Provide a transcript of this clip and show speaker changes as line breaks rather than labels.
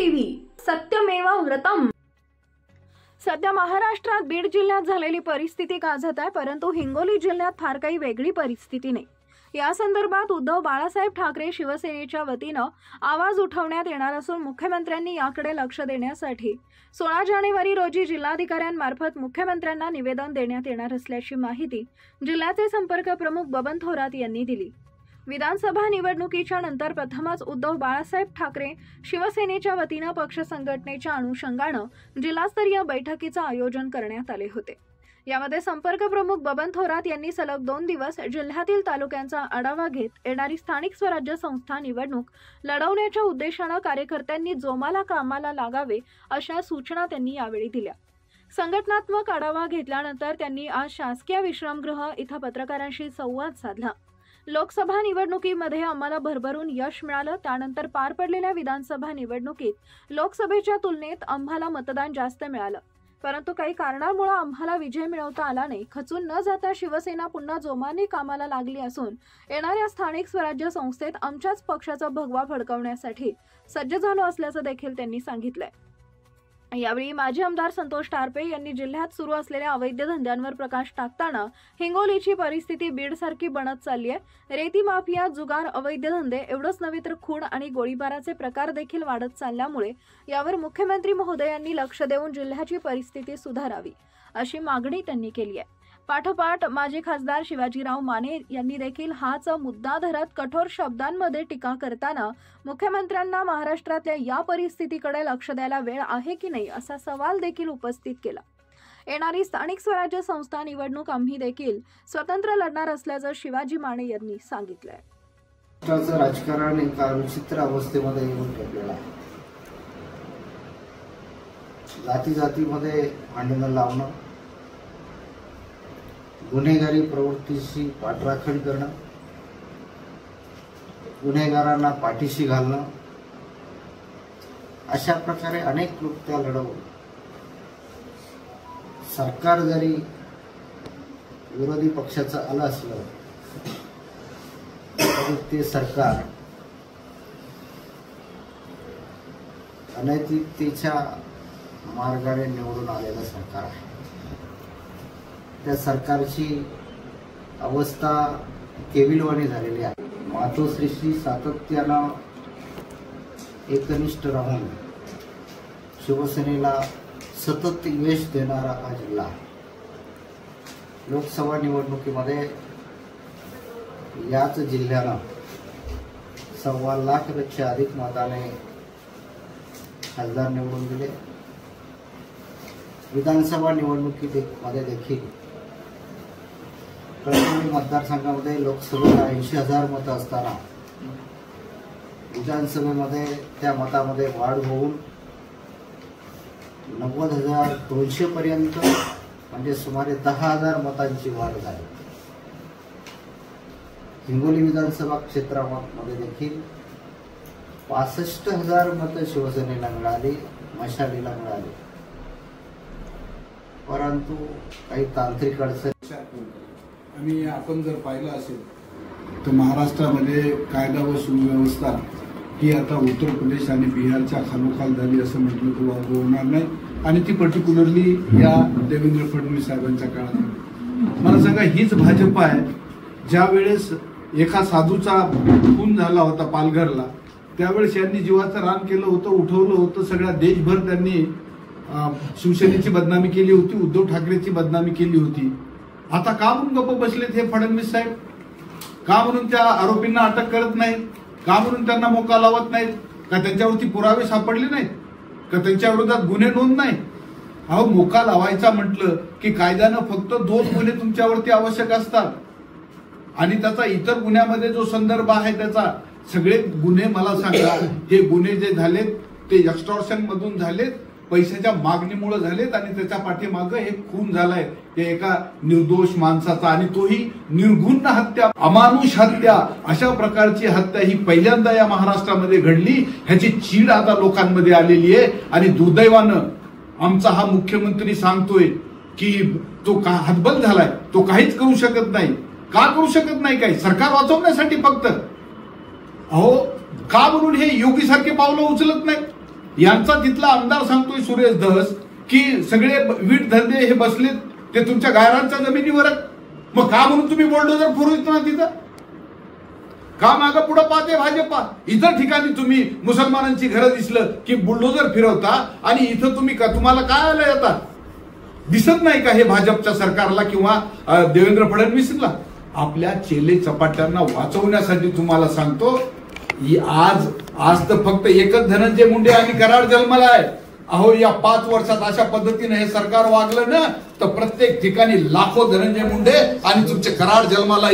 TV सत्यमेव व्रतम। सध्या महाराष्ट्रात बीड जिल्ह्यात झालेली परिस्थिती गाजत आहे, परंतु हिंगोली जिल्ह्यात फार काही वेगळी परिस्थिती नाही। या संदर्भात उद्धव बाळासाहेब ठाकरे शिवसेनेच्या वतीनं आवाज उठवण्यात येणार असून मुख्यमंत्र्यांनी याकडे लक्ष देण्यासाठी 16 जानेवारी रोजी जिल्हाधिकाऱ्यांमार्फत मुख्यमंत्र्यांना निवेदन देण्यात येणार असल्याची माहिती जिल्ह्याचे संपर्क प्रमुख बबन थोरात यांनी दिली। विधानसभा निवडणुकीच्या नंतर प्रथमच उद्धव बाळासाहेब ठाकरे शिवसेनेच्या वतीनं पक्ष संघटनेच्या अनुषंगानं जिल्हास्तरीय बैठकीचं आयोजन करण्यात आले होते। यामध्ये संपर्क प्रमुख बबन थोरात यांनी सलग 2 दिवस जिल्ह्यातील तालुक्यांचा आढावा घेत येणारी स्थानिक स्वराज्य संस्था निवडणूक लढवण्याच्या उद्देशानं कार्यकर्त्यांनी जोमाला कामाला लागावे अशा सूचना त्यांनी यावेळी दिल्या। संघटनात्मक आढावा घेतल्यानंतर त्यांनी आज शासकीय विश्रामगृह इथं पत्रकारांशी संवाद साधला। लोकसभा निवडणुकीमध्ये आम्हाला भरभरून यश मिळालं, त्यानंतर पार पडलेल्या विधानसभा निवडणुकीत लोकसभेच्या तुलनेत आम्हाला मतदान जास्त मिळालं, परंतु काही कारणांमुळे आम्हाला विजय मिळवता आला नाही। खचून न जाता शिवसेना पुन्हा जोमाने कामाला लागली असून येणाऱ्या स्थानिक स्वराज्य संस्थेत आमच्याच पक्षाचा भगवा फडकवण्यासाठी सज्ज झालो असल्याचं देखील त्यांनी सांगितलंय। यावेळी माजी आमदार संतोष टारपे यांनी जिल्ह्यात सुरू असलेल्या अवैध धंद्यांवर प्रकाश टाकताना हिंगोलीची परिस्थिती बीडसारखी बनत चालली आहे। रेती माफिया, जुगार, अवैध धंदे एवढंच नव्हे तर खून आणि गोळीबाराचे प्रकार देखील वाढत चालल्यामुळे यावर मुख्यमंत्री महोदयांनी लक्ष देऊन जिल्ह्याची परिस्थिती सुधारावी अशी मागणी त्यांनी केली आहे। पाठोपाठ माजी खासदार शिवाजीराव माने यांनी देखील हाच मुद्दा धरत कठोर शब्दांमध्ये टीका करताना मुख्यमंत्र्यांना महाराष्ट्रातल्या या परिस्थितीकडे लक्ष द्यायला वेळ आहे की नाही असा सवाल देखील उपस्थित केला। येणारी स्थानिक स्वराज्य संस्था निवडणूक आम्ही देखील स्वतंत्र लढणार असल्याचं शिवाजी माने यांनी सांगितलंय।
राजकारण एका विचित्र अवस्थेमध्ये येऊन ठेवलेलं आहे। जाती-जातीमध्ये भांडणं लावणं, गुन्हेगारी प्रवृत्तीशी पाठराखण करणं, गुन्हेगारांना पाठीशी घालणं, अशा प्रकारे अनेक कृत्या लढवून सरकार जरी विरोधी पक्षाचं आलं असलं तरी ते सरकार अनैतिकतेच्या मार्गाने निवडून आलेलं सरकार आहे। त्या सरकारची अवस्था केविलवाणी झालेली आहे। मातोश्रीशी सातत्यानं एकनिष्ठ राहून शिवसेनेला सतत यश देणारा हा जिल्हा आहे। लोकसभा निवडणुकीमध्ये याच जिल्ह्यानं 1.25 लाखापेक्षा अधिक मताने खासदार निवडून दिले। विधानसभा निवडणुकीमध्ये देखील कळवली मतदारसंघामध्ये लोकसभेला 80,000 मतं असताना विधानसभेमध्ये त्या मतामध्ये वाढ होऊन 90,200 पर्यंत म्हणजे सुमारे 10,000 मतांची वाढ झाली। हिंगोली विधानसभा क्षेत्रामध्ये देखील 65,000 मतं शिवसेनेला मिळाली, मशालीला मिळाली, परंतु काही तांत्रिक अडचणी
आणि आपण जर पाहिलं असेल तर महाराष्ट्रामध्ये कायदा व सुव्यवस्था ही आता उत्तर प्रदेश आणि बिहारच्या खालोखाल झाली असं म्हटलं तर वावगं होणार नाही। आणि ती पर्टिक्युलरली या देवेंद्र फडणवीस साहेबांच्या काळात। मला सांगा, हीच भाजप आहे ज्या वेळेस एका साधूचा खून झाला होता पालघरला, त्यावेळेस यांनी जीवाचं रान केलं होतं, उठवलं होतं। सगळ्या देशभर त्यांनी शिवसेनेची बदनामी केली होती, उद्धव ठाकरेची बदनामी केली होती। आता का म्हणून गप्प बसलेत हे फडणवीस साहेब? का म्हणून त्या आरोपींना अटक करत नाहीत? का म्हणून त्यांना मोका लावत नाहीत? का त्यांच्यावरती पुरावे सापडले नाहीत? का त्यांच्या विरोधात गुन्हे नोंद नाही? अहो, मोका लावायचा म्हटलं की कायद्यानं फक्त 2 गुन्हे तुमच्यावरती आवश्यक असतात आणि त्याचा इतर गुन्ह्यामध्ये जो संदर्भ आहे त्याचा सगळे गुन्हे मला सांगा, हे गुन्हे जे झालेत ते एक्स्टॉर्शन मधून झालेत, पैशाच्या मागणीमुळे झालेत आणि त्याच्या पाठीमागं हे खून झालाय ते एका निर्दोष माणसाचा, आणि तोही निर्घृण हत्या, अमानुष हत्या। अशा प्रकारची हत्या ही पहिल्यांदा या महाराष्ट्रामध्ये घडली। ह्याची चीड आता लोकांमध्ये आलेली आहे आणि दुर्दैवानं आमचा हा मुख्यमंत्री सांगतोय की तो हतबल झालाय, तो काहीच करू शकत नाही। का करू शकत नाही? काय सरकार वाचवण्यासाठी फक्त? अहो, का म्हणून हे योगी सारखे पावलं उचलत नाही? यांचा तिथला आमदार सांगतोय सुरेश धस की सगळे वीट धंदे हे बसलेत ते तुमच्या गायरांच्या जमिनीवर आहेत. मग का म्हणून तुम्ही बुलडोजर फिरवत ना तिथं? का मागं पुढं पाहते भाजपा? इतर ठिकाणी तुम्ही मुसलमानांची घरं दिसलं की बुलडोजर फिरवता आणि इथं तुम्ही का तुम्हाला काय आलं येतात? दिसत नाही का हे भाजपच्या सरकारला किंवा देवेंद्र फडणवीसला? आपल्या चेले चपाट्यांना वाचवण्यासाठी तुम्हाला सांगतो, आज तर फक्त एकच धनंजय मुंडे आणि कराड जन्मला आहे. अहो या 5 वर्षात अशा पद्धतीने हे सरकार वागलं ना तर प्रत्येक ठिकाणी लाखो धनंजय मुंडे आणि तुमचे कराड जन्माला